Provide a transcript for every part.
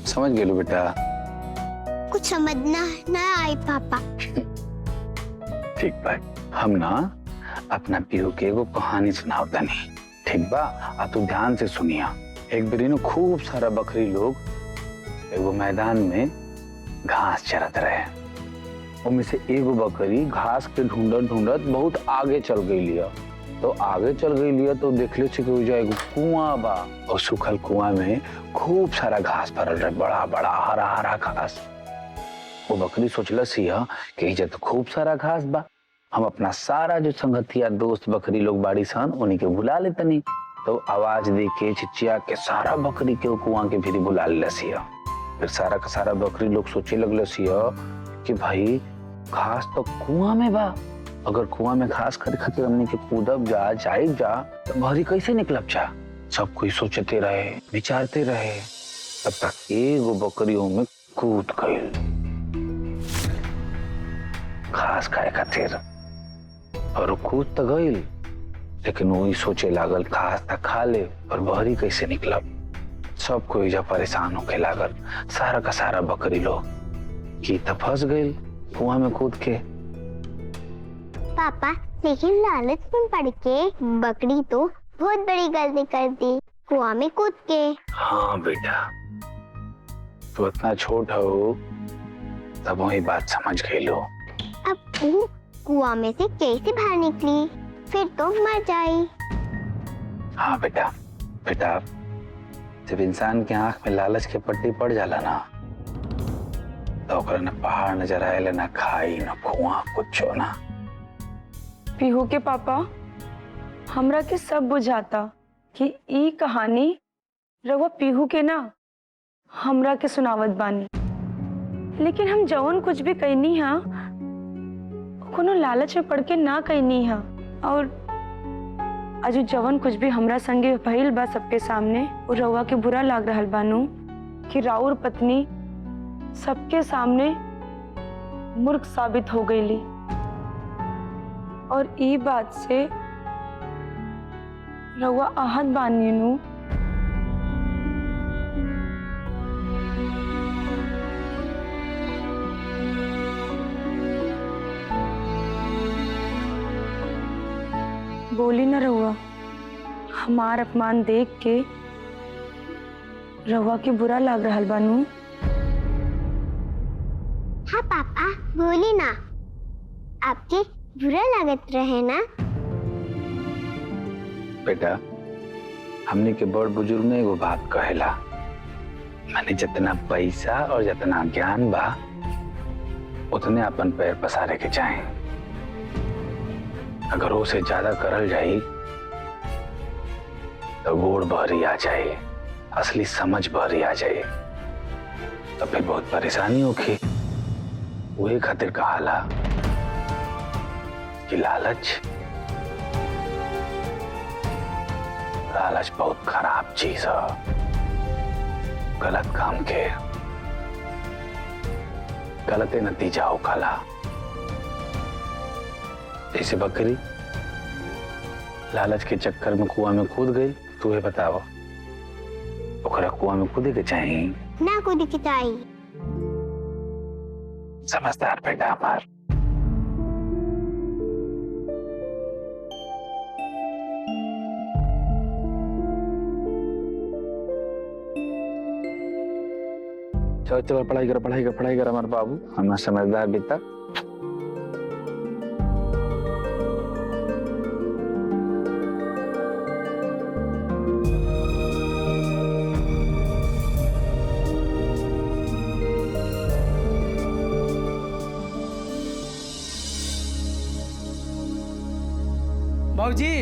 समझ गेलू बेटा? कुछ समझना ना आई पापा। ठीक बा, हम ना अपना पीहू के एगो कहानी सुनाओ तनी, ठीक बा? आ तू ध्यान से सुनिया। एक बेरी न खूब सारा बकरी लोग एगो मैदान में घास चरत रहे। उनमें से एगो बकरी घास के ढूंढत ढूंढत बहुत आगे चल गई लिया। तो आगे चल गई लिया तो देखले कि एगो कुआं बा, और सूखल कुआं में खूब सारा घास भरल रहे, बड़ा बड़ा हरा हरा घास। वो बकरी सोचलस कि इजा तो खूब सारा घास बा, हम अपना सारा जो संगतिया दोस्त बकरी लोग बाड़ी सन उन्हीं के बुला लेतनी। तो आवाज दे के चिचिया के सारा बकरी के कुआं के भीरी बुला लेसिया। फिर सारा का सारा बकरी लोग सोचे लगलसिया कि भाई घास तो कुआं में बा, अगर कुआं में घास करे खातिर हमने के कूदब जाइब जा तो बहरी कैसे निकलब जा। सब कोई सोचते रहे, विचारते रहे। तब तक एगो बकरियों में कूद गईल घास खाए खातिर, और कूद तो गईल, लेकिन वही सोचे लागल घास तक खा ले और बहरी कैसे निकलब। सब कोई जब परेशान होके लागल, सारा का सारा बकरी लोग की तो फंस गईल कुआं में कूद के। पापा लेकिन लालच में पड़ के बकरी तो बहुत बड़ी गलती कर दी, कुआं में कूद के। हाँ बेटा, तू इतना छोट हो तब वही बात समझ गई लो। अब वो कुआं में से कैसे बाहर निकली, फिर तो मर जाए। हाँ बेटा, बेटा जब इंसान के आंख में लालच के पट्टी पड़ जाला ना, तो ओकरा न पहाड़ नजर आएला, ना खाई, ना कुआं, कुछ ना। पीहू के पापा, हमरा के सब बुझाता कि ई कहानी रउआ पीहू के ना हमरा के सुनावत बानी, लेकिन हम जवन कुछ भी कहनी हा कोनो लालच में पड़ के ना कहनी हा। और अजू जवन कुछ भी हमरा संगे भइल बा सबके सामने, वो रउआ के बुरा लाग रहल बानू कि राउर पत्नी सबके सामने मूर्ख साबित हो गईली, और ई बात से रउआ आहत बानी नू। बोली ना रउआ, हमार अपमान देख के रउआ के बुरा लाग रहल बानू। हाँ पापा बोली ना, आपके बुरा लागत रहे ना। बेटा हमने के बड़ बुजुर्ग ने एगो बात कहेला, माने जितना पैसा और जितना ज्ञान बा उतने अपन पैर पसारे के चाहे। अगर उसे ज्यादा करल जाई तो गोड़ बहरी आ जाए, असली समझ बहरी आ जाए, तो फिर बहुत परेशानी होगी। वही खातिर कहाला कि लालच बहुत खराब चीज है। गलत काम के गलत नतीजा हो काला। जैसे बकरी लालच के चक्कर में कुआं में कूद गई, तुम्हें बताओ ओकरा कुआं में कूदे के चाहिए ना कूदे के चाहिए। समझदार बेटा हमार। चलो चलो पढ़ाई कर हमारे बाबू, हमारा समझदार बेटा। बाबूजी,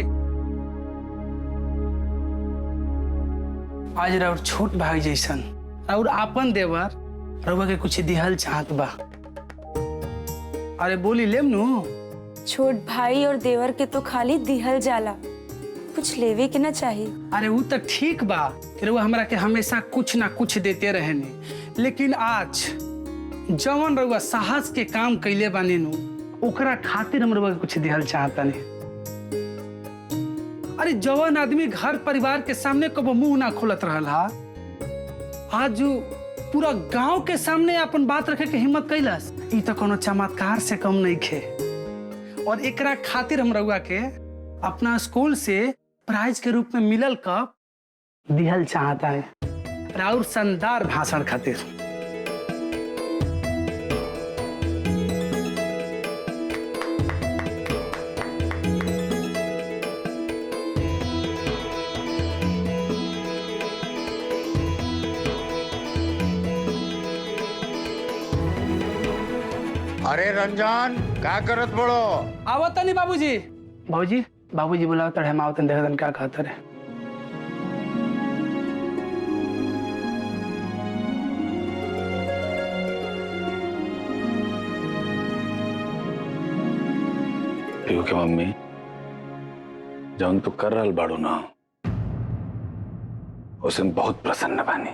आज राउर छोट भाई जैसन और आपन देवर रउआ के कुछ दिहल चाहत बा। अरे बोली लेम नु। छोट भाई और देवर के तो खाली दिहल जाला, कुछ लेवे के ना चाहिए। अरे वो तो ठीक बा कि रउआ हमरा के हमेशा कुछ ना कुछ देते रहने, लेकिन आज जवन रउआ साहस के काम कैले बानी नु, ओकरा खातिर हम रउआ के कुछ दिहल चाहतानी। अरे जवान आदमी घर परिवार के सामने कबो मुंह ना खोलत रहल हा, आज जो पूरा गांव के सामने अपन बात रखे के हिम्मत कैलस, ई तो कोनो चमत्कार से कम नहीं खे। और एकरा खातिर हम रउआ के अपना स्कूल से प्राइज के रूप में मिलल कप दिहल चाहता है राउर शानदार भाषण खातिर। अरे रंजन क्या करत बड़ो? आवता नहीं बाबूजी। बाबूजी बाबूजी बुलाओ तड़े हम आवतन देखतन क्या कहता रे। पीहू के मम्मी जौन तू कर रहल बाड़ू ना उसमें बहुत प्रसन्न बानी।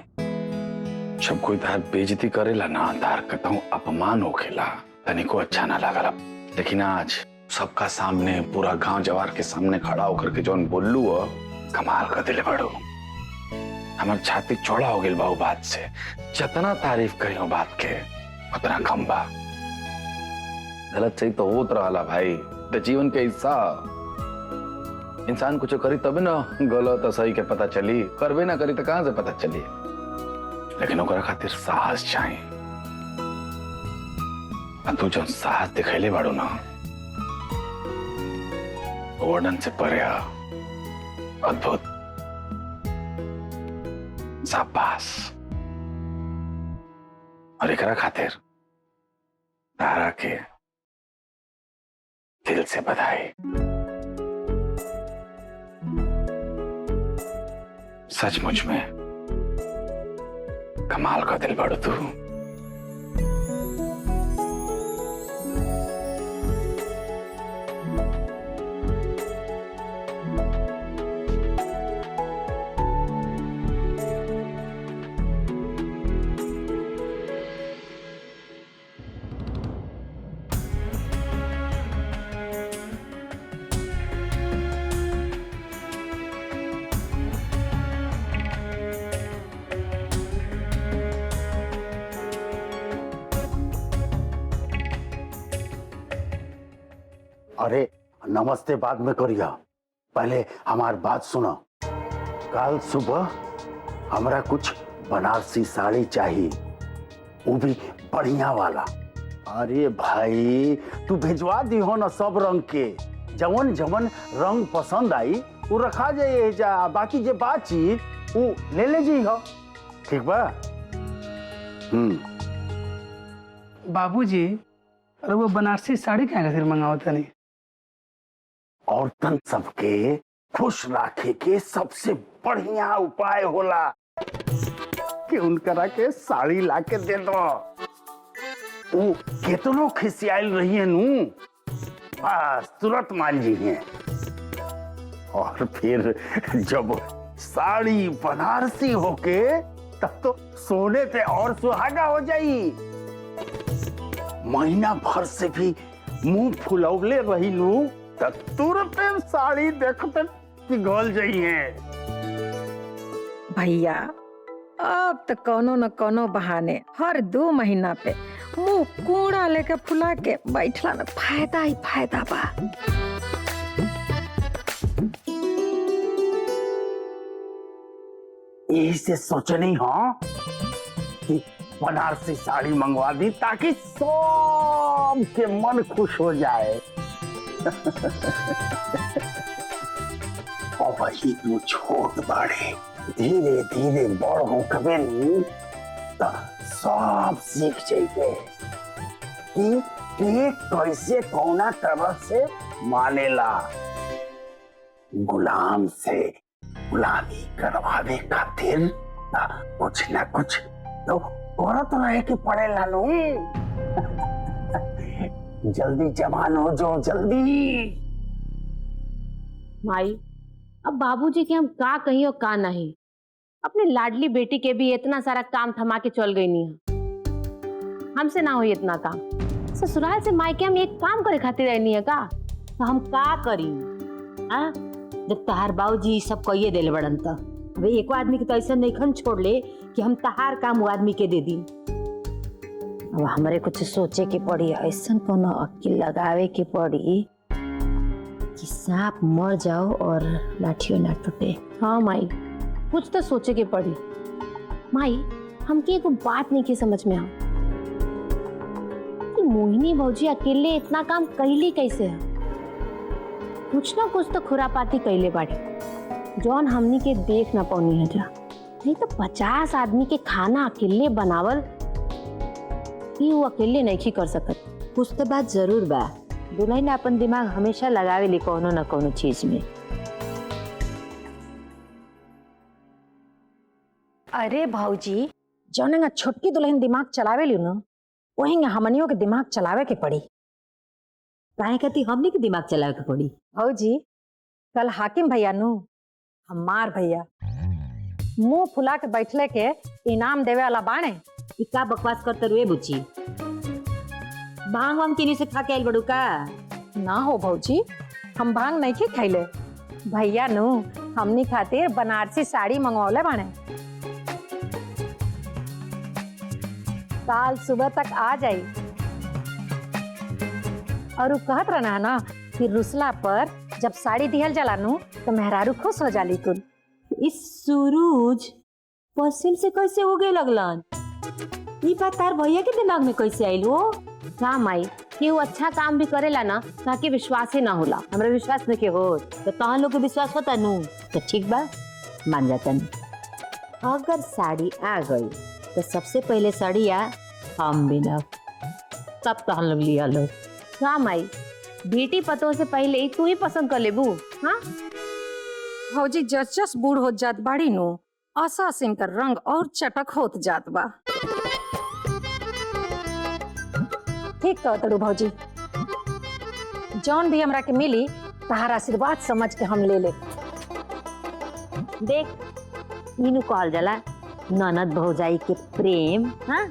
जब कोई तार बेइज्जती करेला ना, तार कतहु अपमान होखेला, तनिको अच्छा ना लागला। लेकिन आज सबका सामने, पूरा गांव जवार के सामने खड़ा होकर के जौन बोललू हो, कमाल कर दिले बड़ो। हमार छाती चौड़ा हो गई बाऊ बात से। जितना तारीफ करी हो बात के उतना कम बा। गलत सही तो होत रहा भाई, तो जीवन के हिस्सा। इंसान कुछ करी तब ना गलत सही के पता चली, करबे ना करी तो कहां से पता चली। लेकिन ओकरा खातिर साहस चाहिए। तू जो साहस दिखैले बाड़ू ना, वर्णन से परे अद्भुत। शाबाश। और एकरा खातिर तारा के दिल से बधाई। सचमुच में कमाल का दिल बड़ो तू। अरे नमस्ते बाद में करिया, पहले हमार बात सुनो। कल सुबह हमरा कुछ बनारसी साड़ी चाहिए, वो भी बढ़िया वाला। अरे भाई तू भिजवा दी हो ना सब रंग के, जवन जवन रंग पसंद आई वो रखा जाए जा, बाकी जे बाची वो ले जी हो, ठीक बा? बाबूजी अरे वो बनारसी साड़ी क्या खातिर मंगावता नहीं? औरतन सबके खुश रखे के सबसे बढ़िया उपाय होला कि उनकरा के साड़ी लाके दे दो। वो कितनो खिसियाल रही है नू, बस तुरंत मान जी है। और फिर जब साड़ी बनारसी होके तब तो सोने पे और सुहागा हो जाई। महीना भर से भी मुंह फुलौले रही लू तब तुरंत साड़ी देखते पिघल जाइए। भैया अब तो कोनो न कोनो बहाने हर 2 महीना पे मुंह कूड़ा लेके फुला के बैठला में फायदा ही फायदा बा। यही से सोचनी हाँ कि बनारसी साड़ी मंगवा दी ताकि सब के मन खुश हो जाए। और वही तू छोट बाड़े, धीरे धीरे बड़ हो कबे तो सब सीख जाइए कि कैसे कौना तरह से मानेला। गुलाम से गुलामी करवावे खातिर कुछ ना कुछ तो औरत रहे के पड़ेला नु। जल्दी जवान हो जाओ जल्दी। माई अब बाबूजी के हम का कहीं और का नहीं, अपने लाडली बेटी के भी इतना सारा काम थमा के चल गई नहीं है। हमसे ना हो इतना काम। ससुराल से मायके हम एक काम करे खातिर रहनी है का, तो हम का करी? जब तहार बाबूजी सब कहिए दिल बड़न तो अब एक आदमी के तो ऐसा नहीं खन छोड़ ले कि हम तहार काम वो आदमी के दे दी। अब हमारे कुछ सोचे के पड़ी, ऐसा कोनो अक्ल लगावे के पड़ी कि सांप मर जाओ और लाठियों ना टूटे। हाँ माई, कुछ तो सोचे के पड़ी। माई, हमके एगो बात नहीं की समझ में आ कि मोहिनी भौजी अकेले इतना काम कैली कैसे है। कुछ ना कुछ तो खुरापाती कैले बाड़ी जौन हमनी के देख ना पौनी है जा। नहीं तो 50 आदमी के खाना अकेले बनावल ही वो अकेले नहीं कर सकत। कुछ तो बात जरूर बा, दुल्हन अपन दिमाग हमेशा लगावे ली कोनो न कोनो चीज में। अरे भौजी, जौन छोटकी दुल्हन दिमाग चलावे ली न, वही हमनियों के दिमाग चलावे के पड़ी। काहे कहती हमनी के दिमाग चलावे के पड़ी? भौजी, कल हाकिम भैया नु हमार भैया मुंह फुला के बैठले के इनाम देवे वाला बाणे। ई का बकवास करते रुए बुच्ची? भांग हम किनी से खा के आइल बड़ू का? ना हो भौजी, हम भांग नहीं के खैले। भैया नु हमनी खातिर बनारसी साड़ी मंगवले बाणे। काल सुबह तक आ जाई। और वो कहत रहना ना कि रुसला पर जब साड़ी दिहल जाला नु तो मेहरारू खुश हो जाली कुल। इस सूरज पश्चिम से कैसे हो गए लगलन? ये बात तार भैया के दिमाग में कैसे आइल हो? हाँ माई, कि वो अच्छा काम भी करेला ना ताकि विश्वास ही ना होला। हमरा विश्वास नहीं के हो तो तहां लोग के विश्वास होता नु तो ठीक बा, मान जाता नहीं। अगर साड़ी आ गई तो सबसे पहले साड़िया हम बिना तब तो हम लोग लिया लो। हाँ माई, बेटी पतों से पहले ही तू ही पसंद कर लेबू। हाँ भौजी, जस जस बूढ़ हो जात बाड़ी नु आशा सिंह का रंग और चटक होत जात बा। ठीक कह तड़ू भौजी, जौन भी हमरा के मिली तहार आशीर्वाद समझ के हम ले ले। देख, इनु कहल जाला ननद भौजाई के प्रेम। हाँ,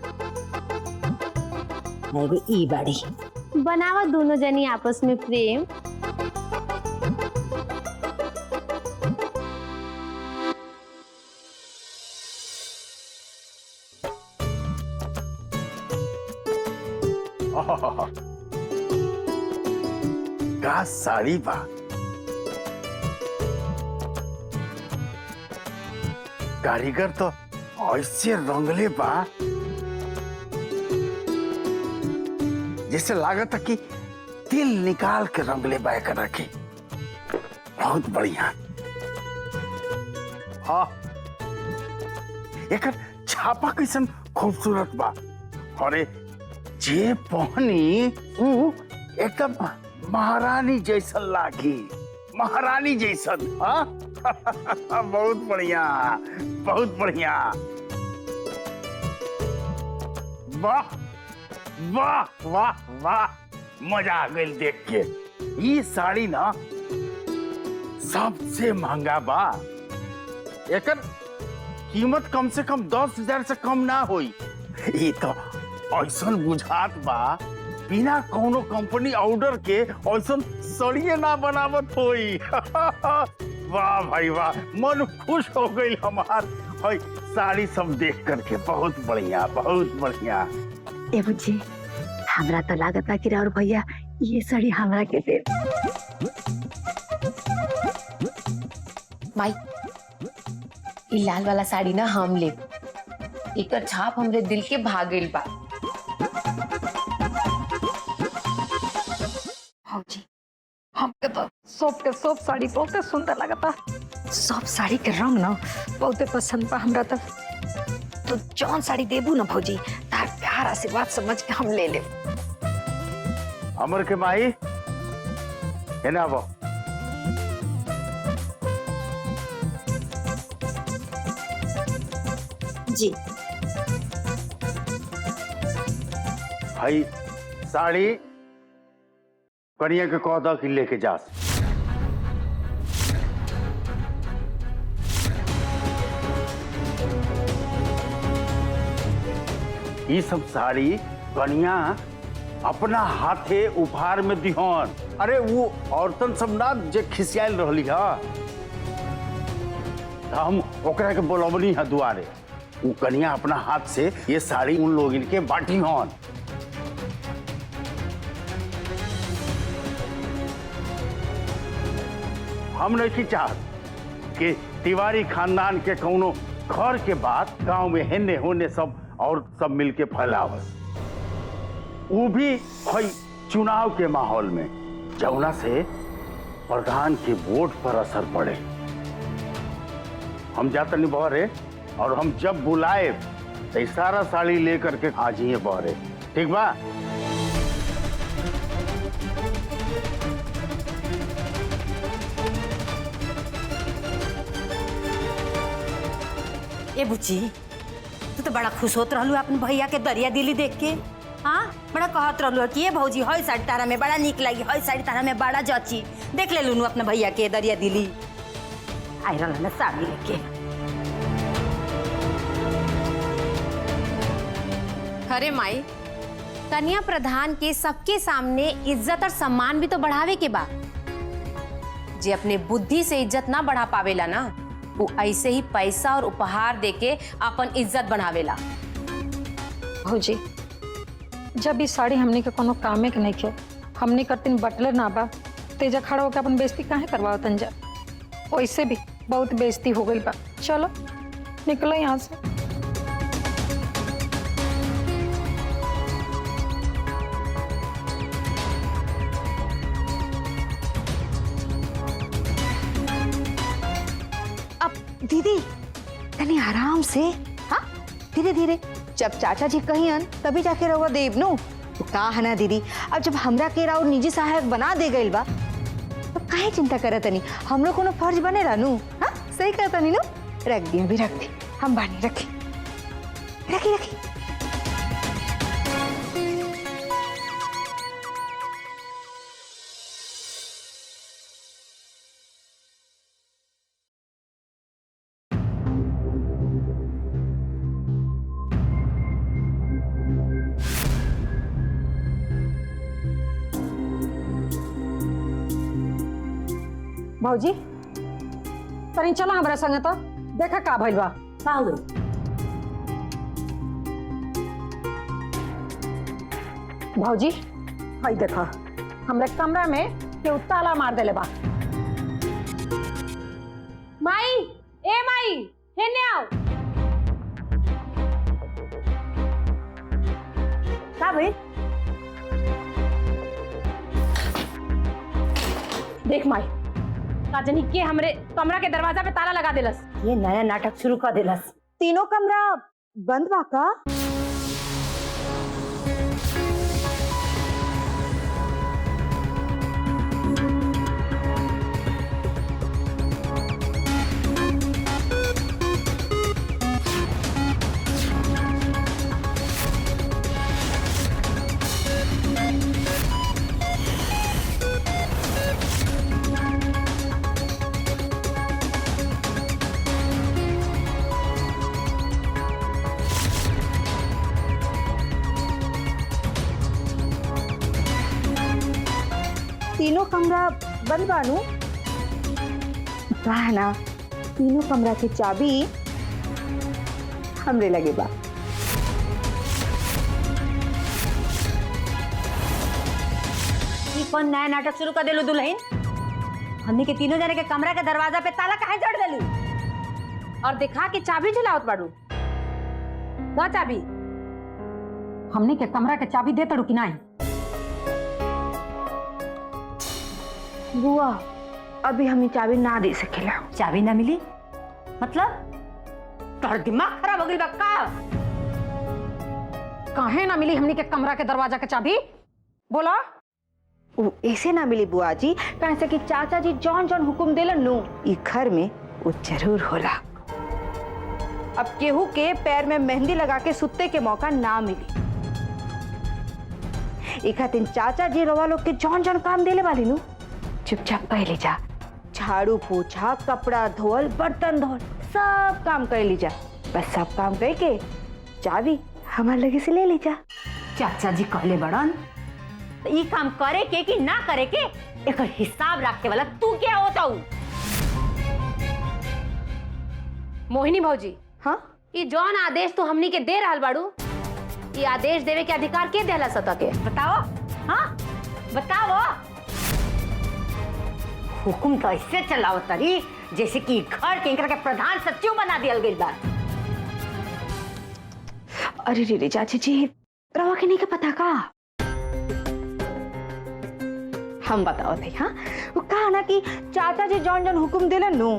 एगो ई बाड़ी बनावा दोनों जनी आपस में प्रेम। का साड़ी बा, कारीगर तो ऐसे रंगले बा जैसे लागत कि तिल निकाल के रंगले बा कर रखी। बहुत बढ़िया। हाँ, एकर छापा कैसन खूबसूरत बा। अरे जे पहनी ऊ एकदम महारानी जैसन लागी, महारानी जैसन। हाँ बहुत बढ़िया, बहुत बढ़िया। वाह वाह वाह वाह, मजा आ गई देख के। ये साड़ी ना सबसे महंगा बा। एकर कीमत कम से कम 10,000 से कम ना होई। ये तो ऐसन बुझात बा बिना कोनो कंपनी ऑर्डर के ऐसन सड़िए ना बनावत होई। वाह भाई वाह, मन खुश हो गई हमार। साड़ी सब देख करके बहुत बढ़िया, बहुत बढ़िया। ए बुच्ची, हमरा तो लागत है कि राउर भैया ये साड़ी हमरा के दे। माई, ये लाल वाला साड़ी ना हम ले, एकर छाप हमरे दिल के भागेल बा। भौजी, हमके तो सब साड़ी बहुत सुंदर लगता। सब साड़ी के रंग ना बहुत पसंद बा हमरा। तो जौन साड़ी देबू ना भौजी, तार प्यार आशीर्वाद समझ के हम ले ले। अमर के माई है ना वो। जी भाई, साड़ी कनिया के कौदा की लेके जा। ये सब साड़ी कनिया अपना हाथे उपहार में दिहन। अरे वो औरतन सब ना जे खिसियाल रहली हा, तो हम ओकरा के बोलवनी है दुआरे। वो कन्या अपना हाथ से ये साड़ी उन लोग इनके बांटी हन। हम नहीं चाहत कि तिवारी खानदान के कौनो घर के बाद गांव में हेने होने सब और सब मिलके फैलावस, वो भी है चुनाव के माहौल में, जौना से प्रधान के वोट पर असर पड़े। हम जाते नहीं बहरे, और हम जब बुलाए तो सारा साड़ी लेकर के आ जाइए बहरे, ठीक बा? ए बुच्ची, तू तो बड़ा खुश होत रहलू अपन भैया के दरिया दिली देख के। हाँ, बड़ा कहत रहलू कि ये भौजी हई साड़ी तारा में बड़ा निक लगी, हई साड़ी तारा में बड़ा जची। देख ले लूनू अपने भैया के दरिया दिली आई रहल ना साड़ी लेके। अरे माई, कन्या प्रधान के सबके सामने इज्जत और सम्मान भी तो बढ़ावे के बा। जे अपने बुद्धि से इज्जत ना बढ़ा पावेला ना, वो ऐसे ही पैसा और उपहार देके अपन इज्जत बढ़ावेला। भौजी, जब ये साड़ी हमने के कोनो कामे के नहीं के, हमने करतीन बटलर ना बा, तेजा खड़ा होकर अपन बेइज्जती काहे करवाओ तंजा? वैसे भी बहुत बेइज्जती हो गई बा। चलो निकलो यहाँ से। दीदी तनी आराम से, हाँ धीरे धीरे। जब चाचा जी कहियन तभी जाके रहुआ देव नु। तो का है ना दीदी, अब जब हमरा के राव निजी सहायक बना दे गइल बा तो काहे चिंता करत तनी, हमरो कोनो फर्ज बनेला नु। हाँ सही कहत तनी नु। रख दी, अभी रख दी, हम बानी रखी रखी रखी। भौजी, तनी चलो हमरा संगे तो देखा का भइल बा। का हुए? भौजी, हई देखा हमरे कमरा में केहू ताला मार देले बा। माई, ए माई, हेने आओ। का भइल? देख माई, काजनी के हमरे कमरा के दरवाजा पे ताला लगा देलस। ये नया नाटक शुरू कर देलस। तीनों कमरा बंद बा का? तीनों कमरा बंद बानू? है ना, तीनों कमरा की चाबी हमरे लगे बा। ये कौन नया नाटक शुरू कर देलू दुल्हन? हमने के तीनों जने के कमरा के दरवाजा पे ताला काहे जड़ देलू? और दिखा के चाबी चलावत बाड़ू। दो चाबी। हमने के कमरा के चाबी दे तड़ू कि नहीं? बुआ, अभी हमें चाबी ना दे सकेला। चाबी ना मिली मतलब? तोहर दिमाग खराब हो गई बा का? काहे ना मिली हमने के कमरा के दरवाजा के चाबी? बोला। वो ऐसे ना मिली बुआ जी, कैसे कि चाचा जी जौन जौन हुकुम देलन नु, ई घर में वो जरूर होला। अब केहू के पैर में मेहंदी लगा के सुत्ते के मौका ना मिली। एक दिन चाचा जी रवा लोग के जौन जौन काम देले वाली नु, चुपचाप कर ली जा। झाड़ू पोछा, कपड़ा धोल, बर्तन धोल, सब काम कर ली जा। बस सब काम करके चाबी हमारे लगे से ले ली जा। चाचा जी कहले बड़न तो ये काम करे के कि ना करे के एक हिसाब रखे वाला तू क्या होता हूँ? मोहिनी भौजी, हाँ ये जौन आदेश तो हमनी के दे रहल बाड़ू, ये आदेश देवे के अधिकार के देला सता के? बताओ, हाँ बताओ। हुकुम तो ऐसे चलाओ तरी जैसे कि घर के इनकर के प्रधान सचिव बना दिया गई बा। अरे रे चाची जी, रवा के नहीं के पता का? हम बताओ थे। हाँ वो कहा ना कि चाचा जी जौन जौन हुकुम दिलन नु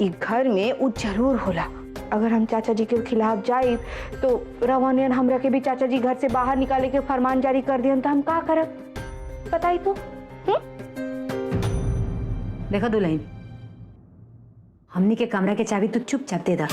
ई घर में उ जरूर होला। अगर हम चाचा जी के खिलाफ जाए तो रवानियन हमरा के भी चाचा जी घर से बाहर निकाले के फरमान जारी कर दियन तो हम का करब बताई तो? देखो दुल्हन, हमनी के कमरा के चाबी तू चुपचाप दे दा।